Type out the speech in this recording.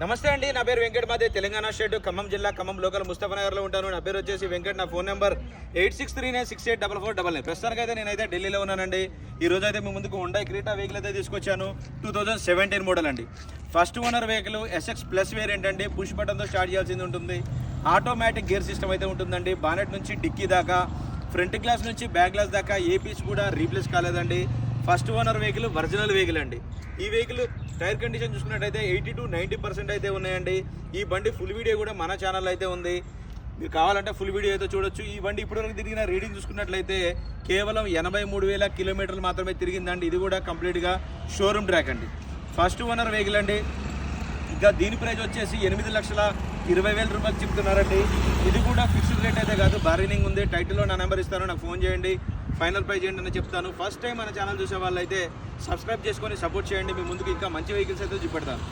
నమస్తే అండి, నా పేరు వెంకట్ మాదే, తెలంగాణ స్టేట్ ఖమ్మం జిల్లా ఖమ్మం లోకల్ ముస్తఫానగర్లో ఉంటాను. నా పేరు వచ్చేసి వెంకట్. నా ఫోన్ నెంబర్ 8639684499. ప్రస్తుతానికి అయితే నేనైతే ఢిల్లీలో ఉన్నానండి. ఈ రోజు అయితే మీ ముందుకు హుండాయ్ క్రీటా వెహికల్ అయితే తీసుకొచ్చాను. 2017 మోడల్ అండి. First owner vehicle SX plus variant అండి. పుష్ బటన్తో స్టార్ట్ చేయాల్సింది ఉంటుంది. ఆటోమేటిక్ గేర్ సిస్టమ్ అయితే ఉంటుందండి. బానెట్ నుంచి డిక్కీ దాకా, ఫ్రంట్ గ్లాస్ నుంచి బ్యాక్ గ్లాస్ దాకా ఏ పీస్ కూడా రీప్లేస్ కాలేదండి. First owner vehicle original vehicle అండి. ఈ వెహికల్ టైర్ కండిషన్ చూసుకున్నట్టయితే 80 to 90% అయితే ఉన్నాయండి. ఈ బండి ఫుల్ వీడియో కూడా మన ఛానల్ అయితే ఉంది, మీరు కావాలంటే ఫుల్ వీడియో అయితే చూడొచ్చు. ఈ బండి ఇప్పటివరకు తిరిగిన రీడింగ్ చూసుకున్నట్లయితే కేవలం 83,000 కిలోమీటర్లు మాత్రమే తిరిగిందండి. ఇది కూడా కంప్లీట్గా షోరూమ్ ట్రాక్ అండి. ఫస్ట్ ఓనర్ వెహికల్ అండి. ఇంకా దీని ప్రైస్ వచ్చేసి 8,20,000 రూపాయలు చెప్తున్నారండి. ఇది కూడా ఫిక్స్డ్ రేట్ అయితే కాదు, బార్గెనింగ్ ఉంది. టైటిల్లో నా నెంబర్ ఇస్తాను, నాకు ఫోన్ చేయండి, ఫైనల్ ప్రైజ్ ఏంటని చెప్తాను. ఫస్ట్ టైం మన ఛానల్ చూసే వాళ్ళు అయితే సబ్స్క్రైబ్ చేసుకొని సపోర్ట్ చేయండి. మీ ముందుకు ఇంకా మంచి వెహికల్స్ అయితే చూపెడతాను.